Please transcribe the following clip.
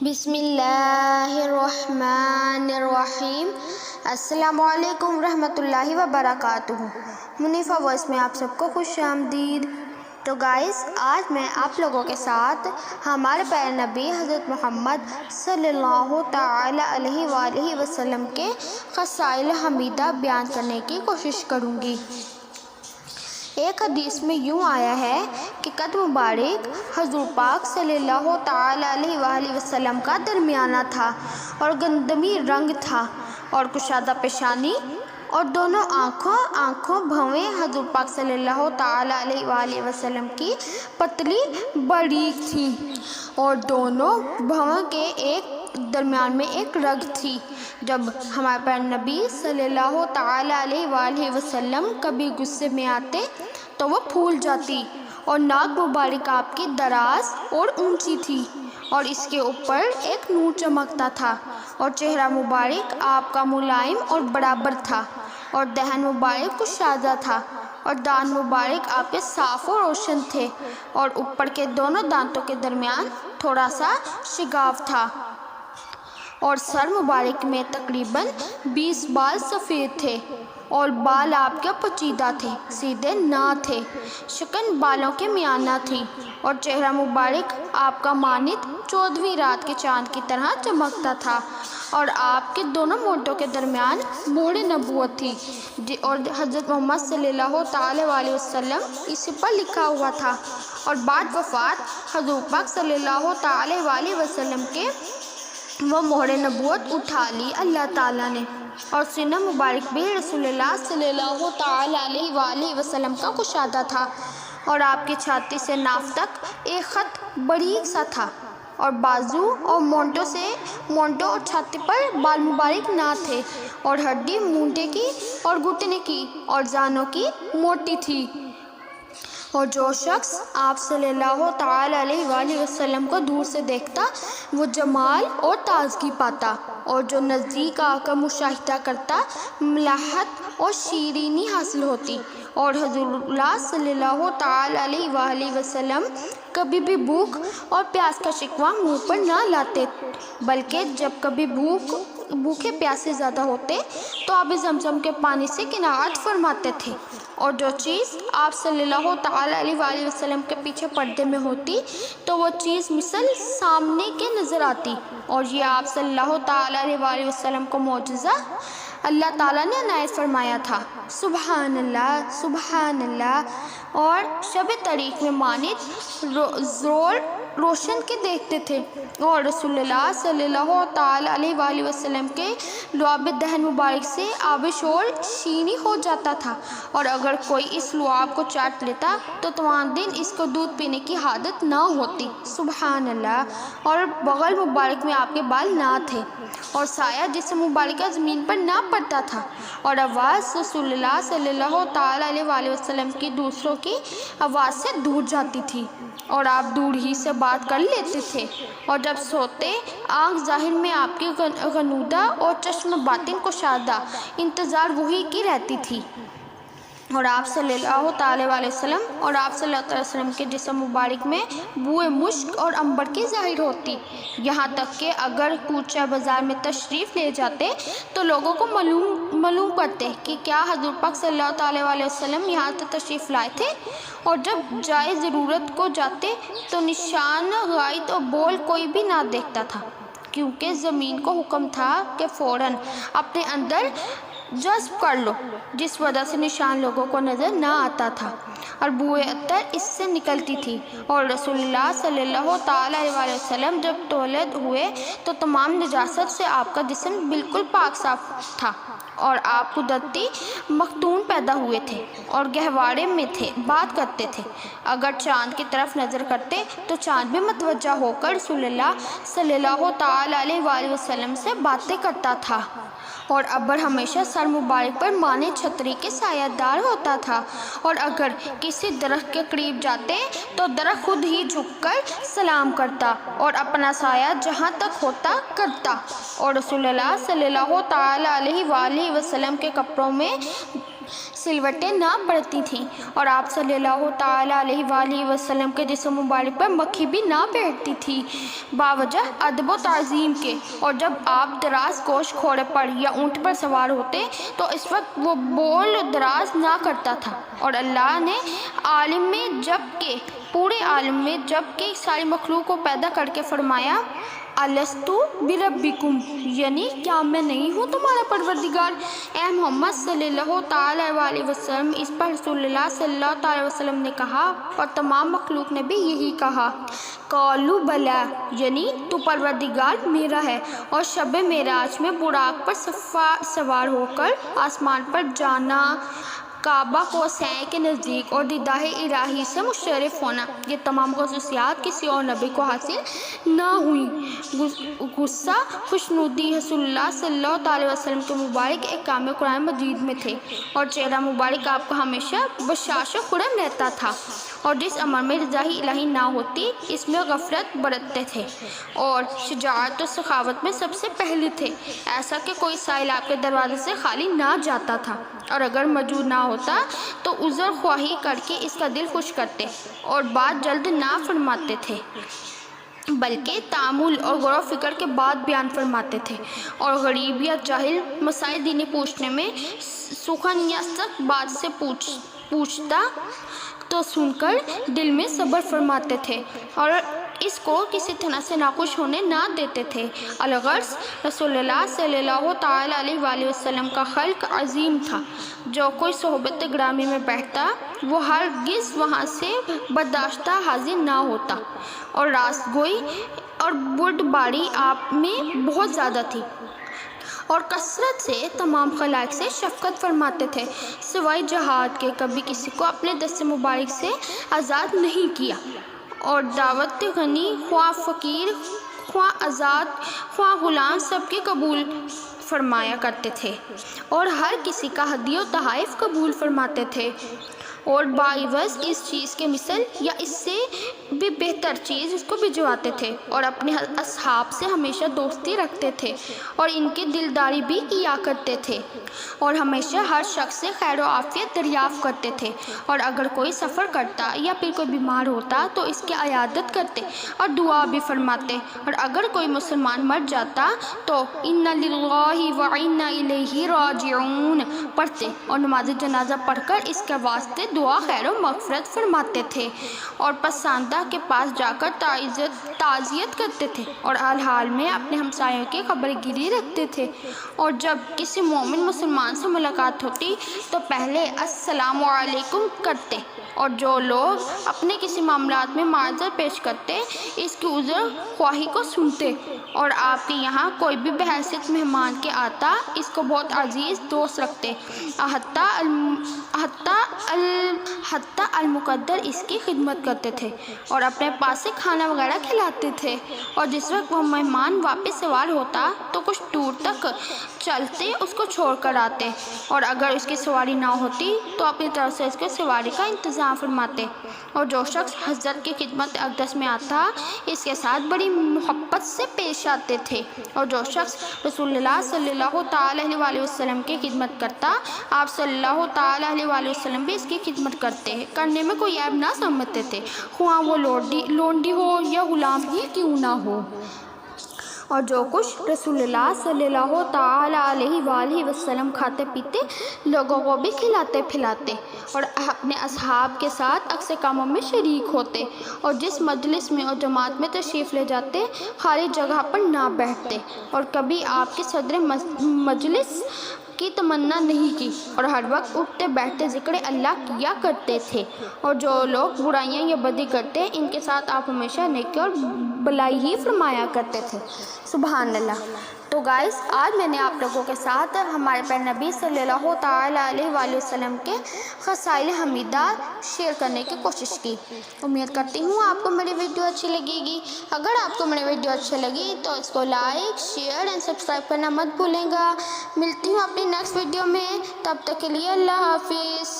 بسم اللہ الرحمن الرحیم۔ السلام علیکم ورحمۃ اللہ وبرکاتہ۔ منیفہ وائس میں آپ سب کو خوش آمدید۔ تو گائز، آج میں آپ لوگوں کے ساتھ ہمارے پیارے نبی حضرت محمد صلی اللہ تعالی علیہ وآلہ وسلم کے خصائل حمیدہ بیان کرنے کی کوشش کروں گی۔ ایک حدیث میں یوں آیا ہے کہ قد مبارک حضور پاک صلی اللہ تعالی علیہ وآلہ وسلم کا درمیانہ تھا اور گندمی رنگ تھا اور کشادہ پیشانی، اور دونوں آنکھوں بھویں حضور پاک صلی اللہ تعالی علیہ وآلہ وسلم کی پتلی باریک تھی، اور دونوں بھووں کے درمیان میں ایک رگ تھی۔ جب ہمارے پیارے نبی صلی اللہ تعالی علیہ وآلہ وسلم کبھی غصے میں آتے تو وہ پھول جاتی، اور ناک مبارک آپ کی دراز اور اونچی تھی، اور اس کے اوپر ایک نور چمکتا تھا، اور چہرہ مبارک آپ کا ملائم اور برابر تھا، اور دہن مبارک کشادہ تھا، اور دانت مبارک آپ کے صاف و روشن تھے، اور اوپر کے دونوں دانتوں کے درمیان تھوڑا سا شگاف تھا، اور سر مبارک میں تقریباً 20 بال سفید تھے، اور بال آپ کے پیچیدہ تھے، سیدھے نہ تھے، شکن بالوں کے میانہ تھی، اور چہرہ مبارک آپ کا مانند 14ویں رات کے چاند کی طرح چمکتا تھا، اور آپ کے دونوں مونڈوں کے درمیان مہر نبوت تھی، اور حضرت محمد صلی اللہ تعالی علیہ وسلم اسی پر لکھا ہوا تھا، اور بعد وفات حضور پاک صلی اللہ تعالی علیہ وسلم کے وہ مہر نبوت اٹھا لی اللہ تعالیٰ نے، اور سینہ مبارک بھی رسول اللہ صلی اللہ تعالی علیہ وآلہ وسلم کا کشادہ تھا، اور آپ کی چھاتی سے ناف تک ایک خط باریک سا تھا، اور بازو اور مونٹوں اور چھاتی پر بال مبارک نہ تھے، اور ہڈی مونڈے کی اور گھٹنے کی اور زانوں کی موٹی تھی، اور جو شخص آپ صلی اللہ تعالی علیہ وآلہ وسلم کو دور سے دیکھتا وہ جمال اور تازگی پاتا، اور جو نزدیک آ کر مشاہدہ کرتا ملاحت اور شیرینی حاصل ہوتی، اور حضور اللہ صلی اللہ تعالی علیہ وآلہ وسلم کبھی بھی بھوک اور پیاس کا شکوہ منہ پر نہ لاتے، بلکہ جب کبھی بھوکے پیاسے زیادہ ہوتے تو آب زمزم کے پانی سے قناعت فرماتے تھے، اور جو چیز آپ صلی اللہ تعالی علیہ وآلہ وسلم کے پیچھے پردے میں ہوتی تو وہ چیز مثل سامنے کے نظر آتی، اور یہ آپ صلی اللہ تعالی علیہ وآلہ وسلم کو معجزہ اللہ تعالیٰ نے عنایت فرمایا تھا۔ سبحان اللہ، سبحان اللہ۔ اور شب طریق میں مانند زور روشن کے دیکھتے تھے، اور رسول اللہ صلی اللہ تعالی علیہ وآلہ وسلم کے لعاب دہن مبارک سے آب شور شینی ہو جاتا تھا، اور اگر کوئی اس لعاب کو چاٹ لیتا تو تمام دن اس کو دودھ پینے کی عادت نہ ہوتی۔ سبحان اللہ۔ اور بغل مبارک میں آپ کے بال نہ تھے، اور سایہ جسم مبارکہ زمین پر نہ پڑتا تھا، اور آواز رسول اللہ صلی اللہ تعالی علیہ وآلہ وسلم کی دوسروں کی آواز سے دور جاتی تھی، اور آپ دور ہی سے بات کر لیتے تھے، اور جب سوتے آنکھ ظاہر میں آپ کی غنودہ اور چشم باطن کشادہ انتظار وحی کی رہتی تھی، اور آپ صلی اللہ تعالی علیہ وسلم کے جسم مبارک میں بوئے مشک اور عنبر کی ظاہر ہوتی، یہاں تک کہ اگر کوچہ بازار میں تشریف لے جاتے تو لوگوں کو معلوم کرتے کہ کیا حضور پاک صلی اللہ تعالی علیہ وسلم یہاں تشریف لائے تھے، اور جب جائے ضرورت کو جاتے تو نشان غائط اور بول کوئی بھی نہ دیکھتا تھا، کیونکہ زمین کو حکم تھا کہ فوراً اپنے اندر جذب کر لو، جس وجہ سے نشان لوگوں کو نظر نہ آتا تھا، اور بوئے عطر اس سے نکلتی تھی، اور رسول اللہ صلی اللہ تعالی علیہ وسلم جب تولد ہوئے تو تمام نجاست سے آپ کا جسم بالکل پاک صاف تھا، اور آپ قدرتی مختون پیدا ہوئے تھے، اور گہوارے میں تھے، بات کرتے تھے، اگر چاند کی طرف نظر کرتے تو چاند بھی متوجہ ہو کر رسول اللہ صلی اللہ تعالی علیہ وآلہ وسلم سے باتیں کرتا تھا، اور ابر ہمیشہ سر مبارک پر مانے چھتری کے سایہ دار ہوتا تھا، اور اگر کسی درخت کے قریب جاتے تو درخت خود ہی جھک کر سلام کرتا اور اپنا سایہ جہاں تک ہوتا کرتا، اور رسول اللہ صلی اللہ تعالی علیہ وآلہ وسلم کے کپڑوں میں سلوٹیں نہ پڑتی تھیں اور آپ صلی اللہ تعالیٰ علیہ وآلہ وسلم کے جسم مبارک پر مکھی بھی نہ بیٹھتی تھی باوجہ ادب و تعظیم کے۔ اور جب آپ دراز گوش گھوڑے پر یا اونٹ پر سوار ہوتے تو اس وقت وہ بول دراز نہ کرتا تھا، اور اللہ نے پورے عالم میں جب کہ ساری مخلوق کو پیدا کر کے فرمایا الستُ بربکم، یعنی کیا میں نہیں ہوں تمہارا پروردگار؟ اے محمد صلی اللہ تعالیٰ علیہ وسلم، اس پر رسول اللہ صلی اللہ تعالیٰ وسلم نے کہا اور تمام مخلوق نے بھی یہی کہا، قالوا بلی، یعنی تو پروردگار میرا ہے۔ اور شب معراج میں براق پر سوار ہو کر آسمان پر جانا، کعبہ کو سعی کے نزدیک اور دیدار الہی سے مشرف ہونا، یہ تمام خصوصیات کسی اور نبی کو حاصل نہ ہوئی۔ غصہ خوشنودی رسول اللہ صلی اللہ تعالی وسلم کے مبارک ایک کام قرآن مجید میں تھے، اور چہرہ مبارک آپ کا ہمیشہ بشاش و خرم رہتا تھا، اور جس عمر میں رضا الہی نہ ہوتی اس میں غفلت برتتے تھے، اور شجاعت و سخاوت میں سب سے پہلے تھے، ایسا کہ کوئی سائل آپ کے دروازے سے خالی نہ جاتا تھا، اور اگر موجود نہ ہوتا تو عذر خواہی کر کے اس کا دل خوش کرتے اور بات جلد نہ فرماتے تھے، بلکہ تأمل اور غور و فکر کے بعد بیان فرماتے تھے، اور غریب یا جاہل مسائل دینی پوچھنے میں سخن یا سخت بات سے پوچھتا تو سن کر دل میں صبر فرماتے تھے اور اس کو کسی طرح سے ناخوش ہونے نہ دیتے تھے۔ الغرض رسول اللہ صلی اللہ تعالیٰ علیہ وآلہ وسلم کا خلق عظیم تھا، جو کوئی صحبت گرامی میں بیٹھتا وہ ہرگز وہاں سے برداشتہ حاضر نہ ہوتا، اور راست گوئی اور بردباری آپ میں بہت زیادہ تھی، اور کثرت سے تمام خلائق سے شفقت فرماتے تھے، سوائے جہاد کے کبھی کسی کو اپنے دست مبارک سے آزاد نہیں کیا، اور دعوت غنی خواہ فقیر خواہ آزاد خواہ غلام سب کے قبول فرمایا کرتے تھے، اور ہر کسی کا ہدیہ و تحائف قبول فرماتے تھے، اور باعوض اس چیز کے مثل یا اس سے بھی بہتر چیز اس کو بھجواتے تھے، اور اپنے اصحاب سے ہمیشہ دوستی رکھتے تھے اور ان کی دلداری بھی کیا کرتے تھے، اور ہمیشہ ہر شخص سے خیر و عافیت دریافت کرتے تھے، اور اگر کوئی سفر کرتا یا پھر کوئی بیمار ہوتا تو اس کی عیادت کرتے اور دعا بھی فرماتے، اور اگر کوئی مسلمان مر جاتا تو اِنَّ لِلَّهِ وَإِنَّا إِلَيْهِ رَاجِعُونَ پڑھتے اور نماز جنازہ پڑھ کر اس کے واسطے دعا خیر و مغفرت فرماتے تھے، اور پسماندہ کے پاس جا کر تعزیت کرتے تھے، اور حال میں اپنے ہمسایوں کی خبر گیری رکھتے تھے، اور جب کسی مومن مسلمان سے ملاقات ہوتی تو پہلے السلام علیکم کرتے، اور جو لوگ اپنے کسی معاملات میں معذرت پیش کرتے اس کی عذر خواہی کو سنتے، اور آپ کے یہاں کوئی بھی بحیثیت مہمان کے آتا اس کو بہت عزیز دوست رکھتے، حتیٰ المقدر اس کی خدمت کرتے تھے، اور اپنے پاس سے کھانا وغیرہ کھلاتے تھے، اور جس وقت وہ مہمان واپس سوار ہوتا تو کچھ دور تک چلتے اس کو چھوڑ کر آتے، اور اگر اس کی سواری نہ ہوتی تو اپنی طرف سے اس کے سواری کا انتظام فرماتے، اور جو شخص حضرت کی خدمت اقدس میں آتا اس کے ساتھ بڑی محبت سے پیش آتے تھے، اور جو شخص رسول اللہ صلی اللہ تعالیٰ علیہ وسلم کی خدمت کرتا آپ صلی اللہ تعالیٰ علیہ وسلم بھی اس کی خدمت کرنے میں کوئی عیب نہ سمجھتے تھے، خواہ وہ لونڈی ہو یا غلام ہی کیوں نہ ہو، اور جو کچھ رسول اللہ صلی اللہ تعالیٰ علیہ وآلہ وسلم کھاتے پیتے لوگوں کو بھی کھلاتے پھلاتے، اور اپنے اصحاب کے ساتھ اکثر کاموں میں شریک ہوتے، اور جس مجلس میں اور جماعت میں تشریف لے جاتے خالی جگہ پر نہ بیٹھتے، اور کبھی آپ کی صدر مجلس کی تمنا نہیں کی، اور ہر وقت اٹھتے بیٹھتے ذکر اللہ کیا کرتے تھے، اور جو لوگ برائیاں یا بدی کرتے ان کے ساتھ آپ ہمیشہ نیکی اور بلائی ہی فرمایا کرتے تھے۔ سبحان اللہ۔ تو گائز آج میں نے آپ لوگوں کے ساتھ ہمارے پیارے نبی صلی اللہ تعالیٰ علیہ وآلہ وسلم کے خصائل حمیدہ شیئر کرنے کی کوشش کی۔ امید کرتی ہوں آپ کو میری ویڈیو اچھی لگے گی۔ اگر آپ کو میری ویڈیو اچھی لگی تو اس کو لائک شیئر اینڈ سبسکرائب کرنا مت بھولیں گا۔ ملتی ہوں اپنی نیکسٹ ویڈیو میں، تب تک کے لیے اللہ حافظ۔